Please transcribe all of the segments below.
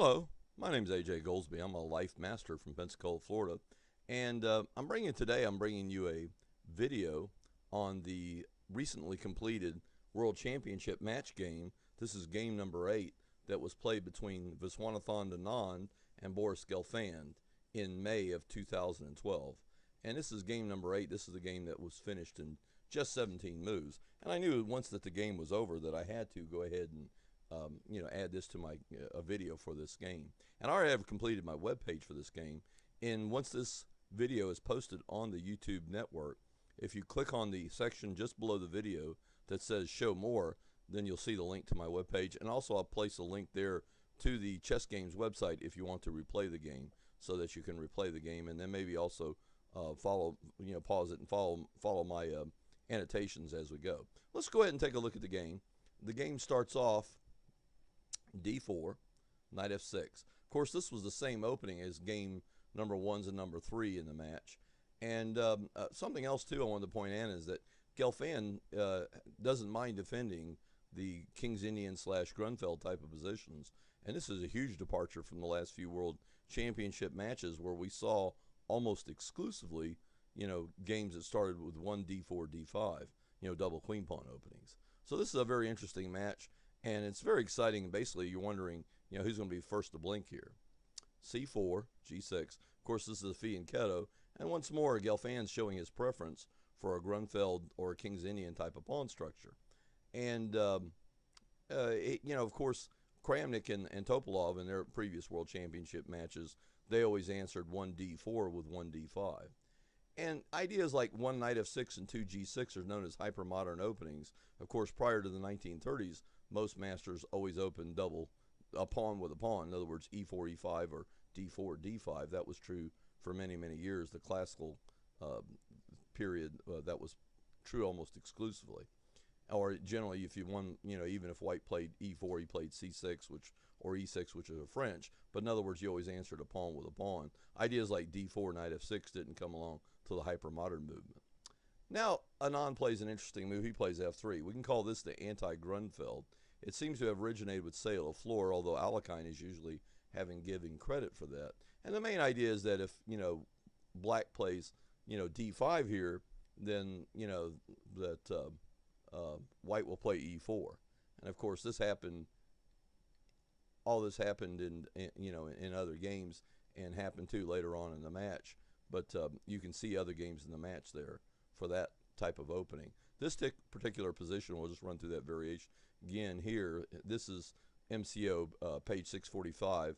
Hello, my name is AJ Goldsby. I'm a life master from Pensacola, Florida, and I'm bringing you a video on the recently completed World Championship match game. This is game number 8 that was played between Viswanathan Anand and Boris Gelfand in May of 2012. And this is game number 8. This is a game that was finished in just 17 moves. And I knew once that the game was over that I had to go ahead and add this to my a video for this game. And I already have completed my web page for this game. And once this video is posted on the YouTube network, if you click on the section just below the video that says show more, then you'll see the link to my web page. And also I'll place a link there to the Chess Games website if you want to replay the game, so that you can replay the game, and then maybe also pause it and follow my annotations as we go. Let's go ahead and take a look at the game. The game starts off d4, knight f6. Of course, this was the same opening as game number 1s and number 3 in the match. And something else too I wanted to point out is that Gelfand doesn't mind defending the King's Indian / Grunfeld type of positions, and this is a huge departure from the last few World Championship matches where we saw almost exclusively games that started with 1 d4 d5, double queen pawn openings. So this is a very interesting match, and it's very exciting. Basically, you're wondering, who's going to be first to blink here. c4, g6. Of course, this is a fianchetto, and once more, Gelfand's showing his preference for a Grunfeld or a King's Indian type of pawn structure. And, of course, Kramnik and Topalov in their previous World Championship matches, they always answered 1 d4 with 1 d5. And ideas like 1 knight f6 and 2 g6 are known as hypermodern openings. Of course, prior to the 1930s, most masters always opened a pawn with a pawn. In other words, e4, e5, or d4, d5. That was true for many, many years. The classical period, that was true almost exclusively. Or generally, if you won, even if white played e4, he played c6, or e6, which is a French. But in other words, you always answered a pawn with a pawn. Ideas like d4, knight f6 didn't come along till the hypermodern movement. Now, Anand plays an interesting move. He plays f3. We can call this the anti-Grunfeld. It seems to have originated with Sale of Floor, although Alekhine is usually giving credit for that. And the main idea is that if, black plays, d5 here, then, white will play e4. And of course, all this happened in other games, and happened too later on in the match. But you can see other games in the match there for that type of opening. This particular position, we'll just run through that variation again here. This is MCO page 645,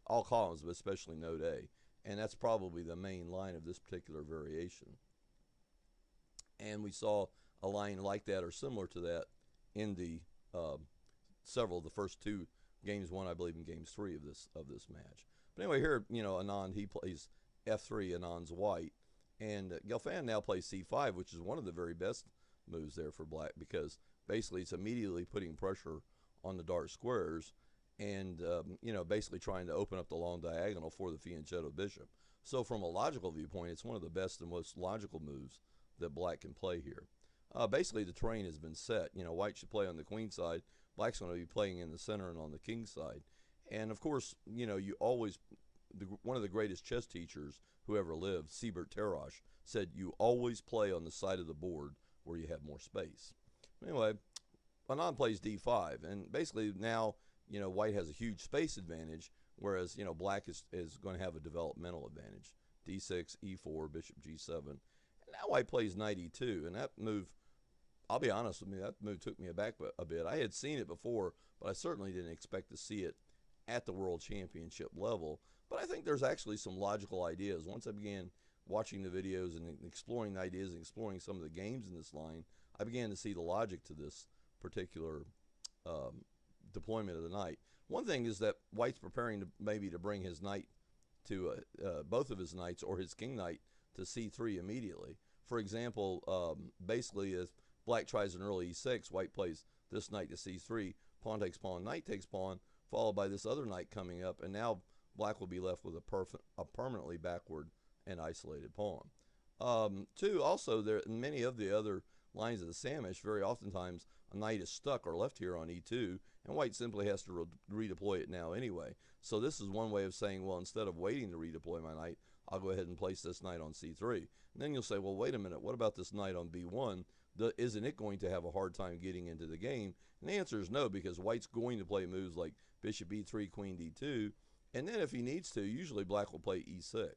all columns, but especially note A. And that's probably the main line of this particular variation. And we saw a line like that or similar to that in the several of the first 2 games won, I believe, in games 3 of this match. But anyway, here, Anand, he plays f3, Anand's white. And Gelfand now plays c5, which is one of the very best moves there for black, because basically it's immediately putting pressure on the dark squares and, basically trying to open up the long diagonal for the fianchetto bishop. So from a logical viewpoint, it's one of the best and most logical moves that black can play here. Basically, the terrain has been set. White should play on the queen side. Black's going to be playing in the center and on the king side. And, of course, you always... one of the greatest chess teachers who ever lived, Siebert Terash, said you always play on the side of the board where you have more space. Anyway, Anand plays d5, and basically now, white has a huge space advantage, whereas, black is going to have a developmental advantage. d6, e4, bishop g7. And now white plays knight e2, and that move, I'll be honest with you, that move took me aback a bit. I had seen it before, but I certainly didn't expect to see it at the World Championship level. But I think there's actually some logical ideas. Once I began watching the videos and exploring the ideas and exploring some of the games in this line, I began to see the logic to this particular deployment of the knight. One thing is that white's preparing to bring his knight to both of his knights, or his king knight, to c3 immediately. For example, basically if black tries an early e6, white plays this knight to c3, pawn takes pawn, knight takes pawn, followed by this other knight coming up, and now black will be left with a permanently backward and isolated pawn. Two, also, many of the other lines of the Samish, very oftentimes a knight is stuck or left here on e2, and white simply has to redeploy it now anyway. So this is one way of saying, well, instead of waiting to redeploy my knight, I'll go ahead and place this knight on c3. And then you'll say, well, wait a minute, what about this knight on b1? Isn't it going to have a hard time getting into the game? And the answer is no, because white's going to play moves like bishop e3, queen d2, and then if he needs to, usually black will play e6.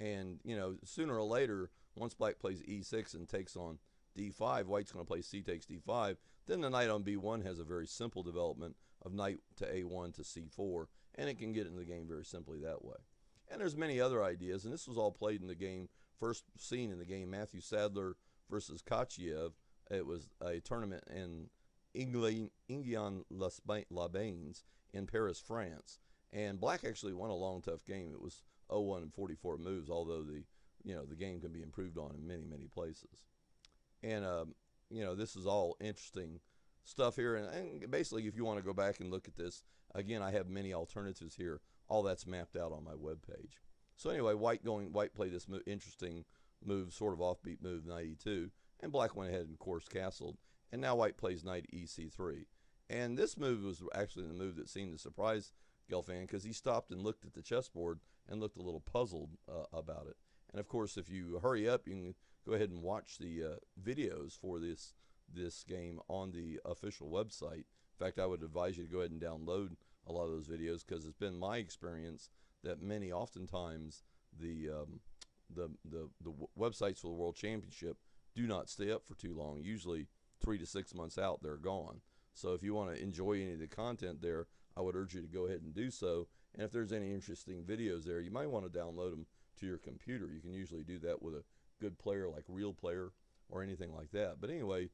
And, you know, sooner or later, once black plays e6 and takes on d5, white's going to play c takes d5. Then the knight on b1 has a very simple development of knight to a1 to c4, and it can get into the game very simply that way. And there's many other ideas, and this was all played in the game, first seen in the game Matthew Sadler versus Kachiev. It was a tournament in Ingien-les-Bains in Paris, France. And black actually won a long, tough game. It was 0-1 and 44 moves, although the game can be improved on in many, many places. And this is all interesting stuff here. And basically, if you want to go back and look at this, again, I have many alternatives here. All that's mapped out on my webpage. So anyway, white played this interesting move, sort of offbeat move, knight e2, and black went ahead and course castled. And now white plays knight ec3. And this move was actually the move that seemed to surprise Gelfand, because he stopped and looked at the chessboard and looked a little puzzled about it. And of course, if you hurry up, you can go ahead and watch the videos for this game on the official website. In fact, I would advise you to go ahead and download a lot of those videos, because it's been my experience that oftentimes the websites for the World Championship do not stay up for too long. Usually 3 to 6 months out, they're gone. So if you want to enjoy any of the content there, I would urge you to go ahead and do so. And if there's any interesting videos there, you might want to download them to your computer. You can usually do that with a good player like Real Player or anything like that. But anyway,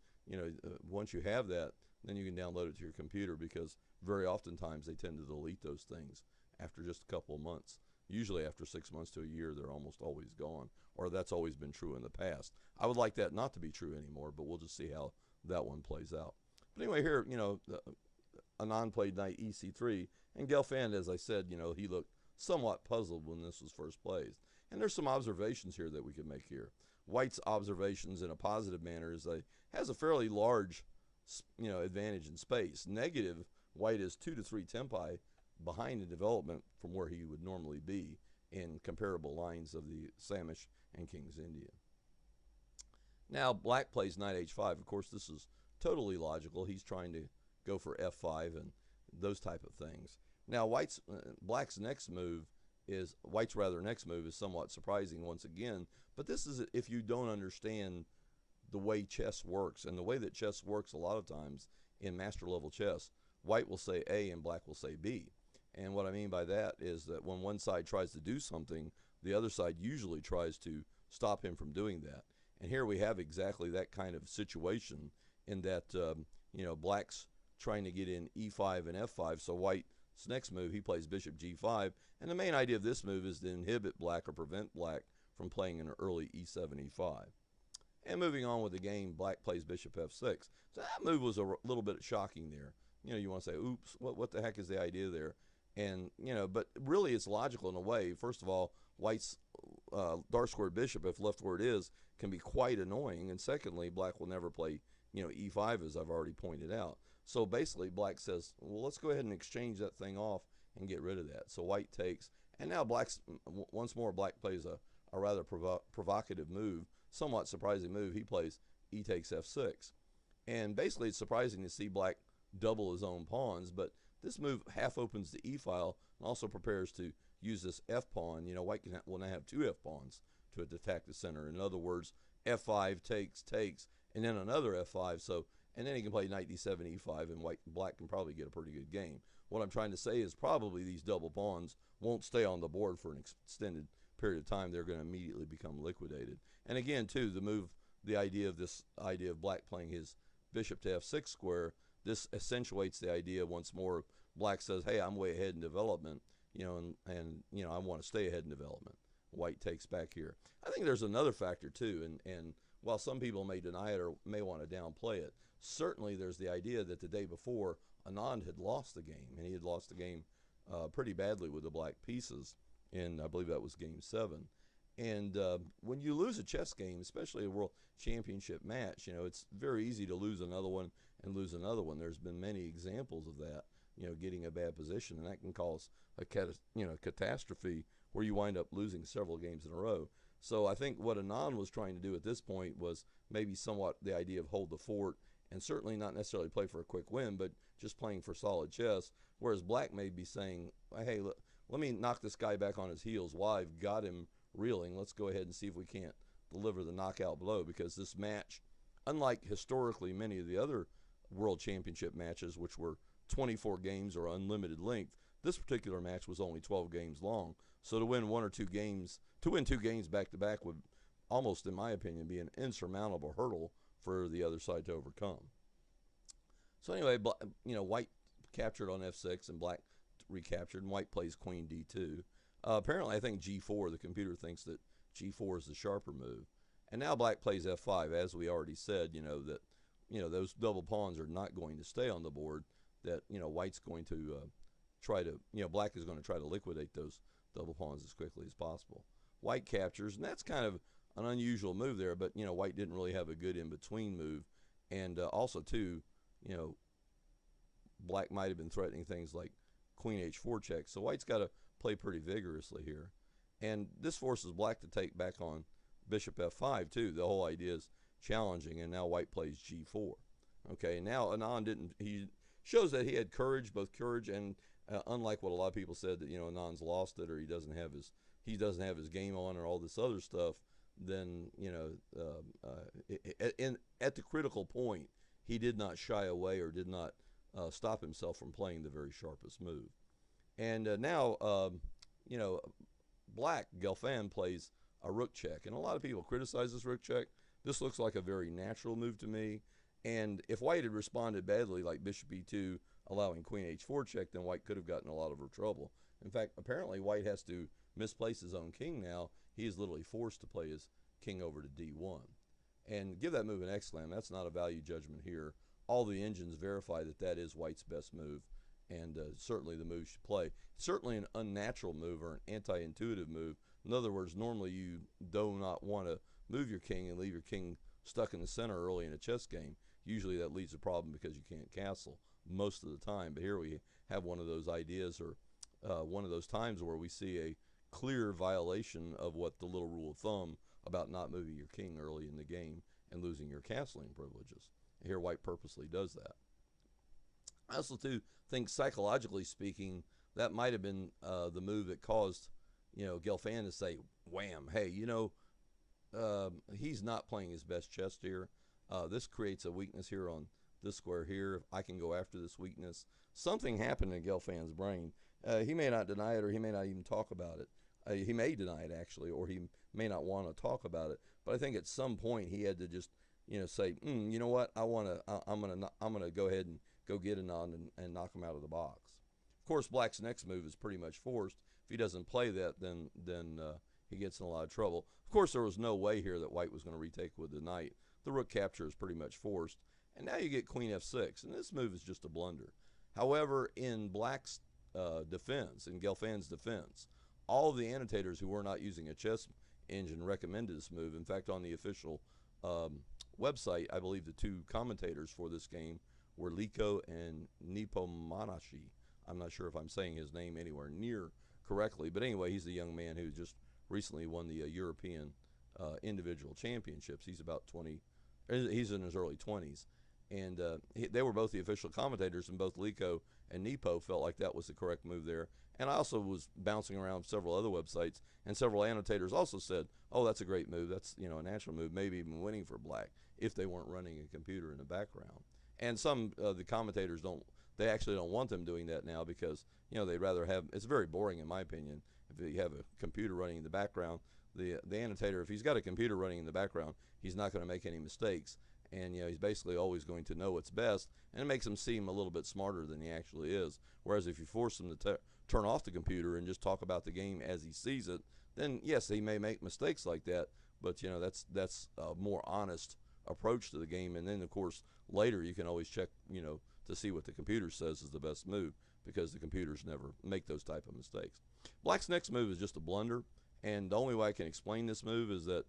once you have that, then you can download it to your computer, because very oftentimes they tend to delete those things after just a couple of months. Usually after 6 months to a year, they're almost always gone, or that's always been true in the past. I would like that not to be true anymore, but we'll just see how that one plays out. But anyway, here, Anand played knight ec3, and Gelfand, as I said, he looked somewhat puzzled when this was first played. And there's some observations here that we could make here. White's observations in a positive manner is that has a fairly large, advantage in space. Negative, white is 2 to 3 tempi behind in development from where he would normally be in comparable lines of the Samish and King's Indian. Now, black plays knight h5. Of course, this is totally logical. He's trying to go for f5 and those type of things. Now, black's next move is somewhat surprising once again, but this is if you don't understand the way chess works. And the way that chess works a lot of times in master level chess, white will say A and black will say B. And what I mean by that is that when one side tries to do something, the other side usually tries to stop him from doing that. And here we have exactly that kind of situation, in that black's trying to get in e5 and f5. So white's next move, he plays bishop g5, and the main idea of this move is to inhibit black or prevent black from playing an early e7 e5. And moving on with the game, black plays bishop f6. So that move was a little bit shocking there. You want to say, oops, what the heck is the idea there? And but really it's logical in a way. First of all, white's dark squared bishop, if left where it is, can be quite annoying. And secondly, black will never play e5, as I've already pointed out. So basically black says, well, let's go ahead and exchange that thing off and get rid of that. So white takes, and now once more black plays a rather provocative move, somewhat surprising move. He plays e takes f6. And basically it's surprising to see black double his own pawns, but this move half opens the e-file and also prepares to use this f-pawn. White will now have 2 f-pawns to attack the center. In other words, f5 takes, and then another f5. And then he can play knight d7, e5, and black can probably get a pretty good game. What I'm trying to say is probably these double pawns won't stay on the board for an extended period of time. They're going to immediately become liquidated. And again, too, the idea of black playing his bishop to f6 square, this accentuates the idea once more. Black says, hey, I'm way ahead in development, and I want to stay ahead in development. White takes back here. I think there's another factor too, and while some people may deny it or may want to downplay it, certainly there's the idea that the day before Anand had lost the game, and he had lost the game pretty badly with the black pieces in, I believe that was game 7. And when you lose a chess game, especially a world championship match, it's very easy to lose another one and lose another one. There's been many examples of that, getting a bad position, and that can cause a catastrophe where you wind up losing several games in a row. So I think what Anand was trying to do at this point was maybe somewhat the idea of hold the fort, and certainly not necessarily play for a quick win, but just playing for solid chess, whereas Black may be saying, hey, let me knock this guy back on his heels while I've got him reeling. Let's go ahead and see if we can't deliver the knockout blow, because this match, unlike historically many of the other World Championship matches, which were 24 games or unlimited length, this particular match was only 12 games long. So to win to win two games back-to-back would almost, in my opinion, be an insurmountable hurdle for the other side to overcome. So anyway, White captured on f6 and Black recaptured, and White plays queen d2. Apparently, I think g4, the computer thinks that g4 is the sharper move. And now Black plays f5, as we already said, that those double pawns are not going to stay on the board, that White's going to try to, Black is going to try to liquidate those double pawns as quickly as possible. White captures, and that's kind of an unusual move there, but White didn't really have a good in-between move. And also too, Black might have been threatening things like queen h4 check, so White's got to play pretty vigorously here. And this forces Black to take back on bishop f5 too. The whole idea is challenging, and now White plays g4. Okay, now Anand he shows that he had courage, both courage and unlike what a lot of people said, that Anand's lost it, or he doesn't have his game on, or all this other stuff. Then at the critical point, he did not shy away or did not stop himself from playing the very sharpest move. And now Black, Gelfand, plays a rook check, and a lot of people criticize this rook check. This looks like a very natural move to me. And if White had responded badly, like bishop e2, allowing queen h4 check, then White could have gotten a lot of trouble. In fact, apparently White has to misplace his own king now. He is literally forced to play his king over to d1. And give that move an exclam. That's not a value judgment here. All the engines verify that that is White's best move, and certainly the move should play. Certainly an unnatural move or an anti-intuitive move. In other words, normally you do not want to move your king and leave your king stuck in the center early in a chess game. Usually that leads to a problem because you can't castle most of the time. But here we have one of those ideas, or one of those times where we see a clear violation of what the little rule of thumb about not moving your king early in the game and losing your castling privileges. Here White purposely does that. I also too think, psychologically speaking, that might have been the move that caused Gelfand to say, wham, hey, he's not playing his best chess here. This creates a weakness here on this square here. If I can go after this weakness. Something happened in Gelfand's brain. He may not deny it, or he may not even talk about it. He may deny it, actually, or he may not want to talk about it. But I think at some point he had to just say, you know what, I'm gonna go ahead and go get Anand and knock him out of the box. Of course, Black's next move is pretty much forced. If he doesn't play that, then he gets in a lot of trouble. Of course, there was no way here that White was going to retake with the knight. The rook capture is pretty much forced. And now you get queen f6, and this move is just a blunder. However, in Black's defense, in Gelfand's defense, all the annotators who were not using a chess engine recommended this move. In fact, on the official website, I believe the two commentators for this game were Liko and Nepomanashi. I'm not sure if I'm saying his name anywhere near correctly, but anyway, he's the young man who just recently won the European individual championships. He's about 20, he's in his early 20s. And they were both the official commentators, and both Liko and Nepo felt like that was the correct move there. And I also was bouncing around several other websites, and several annotators also said, oh, that's a great move. That's a natural move, maybe even winning for Black if they weren't running a computer in the background. And some the commentators they actually don't want them doing that now, because they'd rather have, it's very boring in my opinion, if you have a computer running in the background. The annotator, if he's got a computer running in the background, he's not going to make any mistakes. And he's basically always going to know what's best, and it makes him seem a little bit smarter than he actually is. Whereas if you force him to turn off the computer and just talk about the game as he sees it, then yes, he may make mistakes like that, but that's a more honest approach to the game. And then of course later you can always check to see what the computer says is the best move, because the computers never make those type of mistakes. Black's next move is just a blunder, And the only way I can explain this move is that,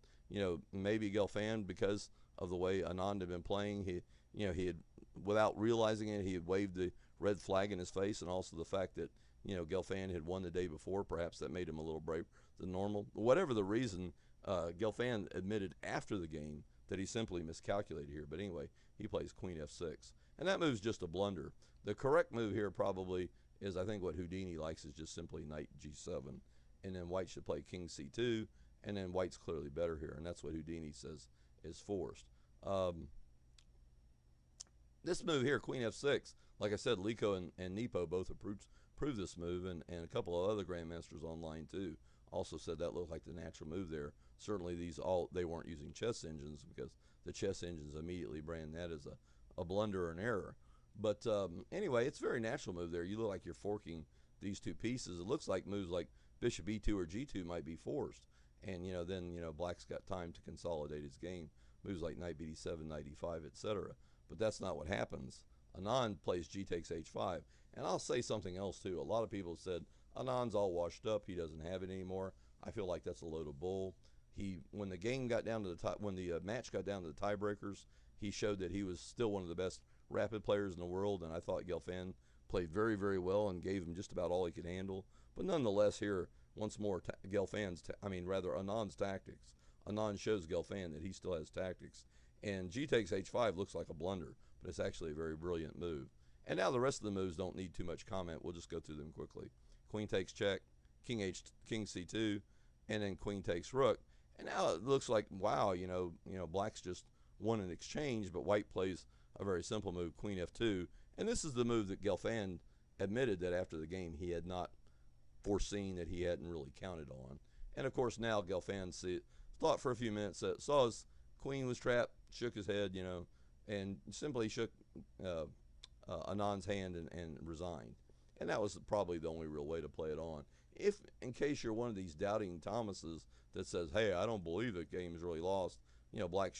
maybe Gelfand, because of the way Anand had been playing, he had, without realizing it, he had waved the red flag in his face, and also the fact that, Gelfand had won the day before, perhaps that made him a little braver than normal. Whatever the reason, Gelfand admitted after the game that he simply miscalculated here. But anyway, he plays Queen F6. And that move's just a blunder. The correct move here probably is, I think what Houdini likes is just simply Knight G7. And then White should play King C2, and then White's clearly better here, and that's what Houdini says is forced. This move here, Queen F6, like I said, Liko and Nepo both approved this move, and a couple of other grandmasters online too also said that looked like the natural move there. Certainly they weren't using chess engines, because the chess engines immediately brand that as a blunder or an error. But anyway, it's a very natural move there. You look like you're forking these two pieces. It looks like moves like Bishop E2 or G2 might be forced, and then Black's got time to consolidate his game. Moves like Knight BD7, Knight E5, etc. But that's not what happens. Anand plays G takes H5, and I'll say something else too. A lot of people said Anand's all washed up; he doesn't have it anymore. I feel like that's a load of bull. When the game got down to the match got down to the tiebreakers, he showed that he was still one of the best rapid players in the world, and I thought Gelfand played very, very well and gave him just about all he could handle. But nonetheless, here once more, Anand's tactics. Anand shows Gelfand that he still has tactics, and G takes H5 looks like a blunder, but it's actually a very brilliant move. And now the rest of the moves don't need too much comment. We'll just go through them quickly. Queen takes check, King C2, and then Queen takes Rook. And now it looks like, wow, Black's just won an exchange, but White plays a very simple move, Queen F2. And this is the move that Gelfand admitted that after the game he had not foreseen, that he hadn't really counted on. And of course now Gelfand thought for a few minutes, saw his queen was trapped, shook his head, and simply shook Anand's hand and resigned. And that was probably the only real way to play it on. If, in case you're one of these doubting Thomases that says, hey, I don't believe the game is really lost, Black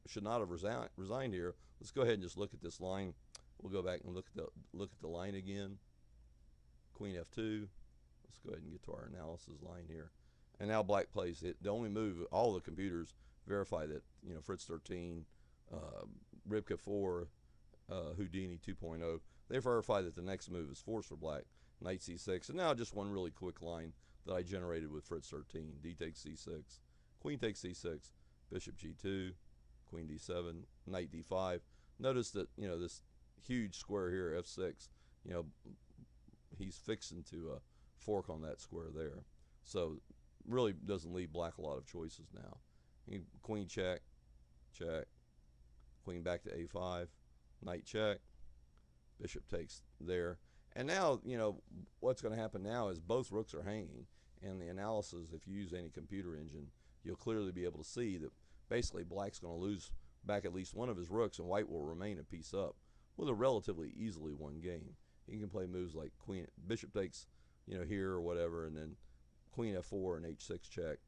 should not have resigned here. Let's go ahead and just look at this line. We'll go back and look at the line again. Queen F2. Let's go ahead and get to our analysis line here. And now Black plays it. The only move, all the computers verify that, Fritz 13, Ribka 4, Houdini 2.0, they verify that the next move is forced for Black, Knight C6. And now just one really quick line that I generated with Fritz 13. D takes C6, Queen takes C6, Bishop G2, Queen D7, Knight D5. Notice that, this huge square here, F6, he's fixing to fork on that square there. So really doesn't leave Black a lot of choices now. Queen check, check, Queen back to A5, Knight check, Bishop takes there. And now, what's going to happen now is both rooks are hanging, and the analysis, if you use any computer engine, you'll clearly be able to see that basically Black's going to lose back at least one of his rooks, and White will remain a piece up with a relatively easily won game. He can play moves like Bishop takes, here or whatever, and then Queen F4 and H6 check.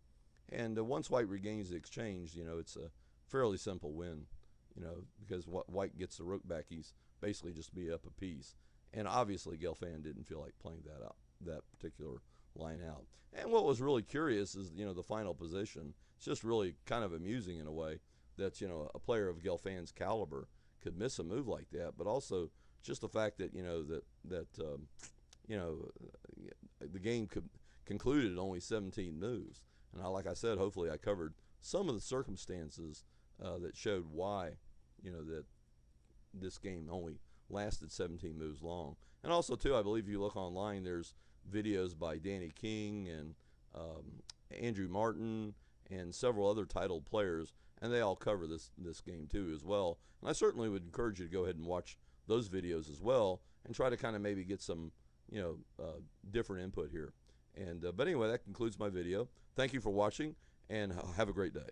And once White regains the exchange, it's a fairly simple win, because White gets the rook back, he's basically just be up a piece. And obviously Gelfand didn't feel like playing that particular line out. And what was really curious is, the final position. It's just really kind of amusing in a way that, a player of Gelfand's caliber could miss a move like that, but also just the fact that, the game concluded only 17 moves. And like I said, hopefully I covered some of the circumstances that showed why, that this game only lasted 17 moves long. And also, too, I believe if you look online, there's videos by Danny King and Andrew Martin and several other titled players, and they all cover this game, too, as well. And I certainly would encourage you to go ahead and watch those videos as well and try to kind of maybe get some, different input here. And but anyway, that concludes my video. Thank you for watching, and have a great day.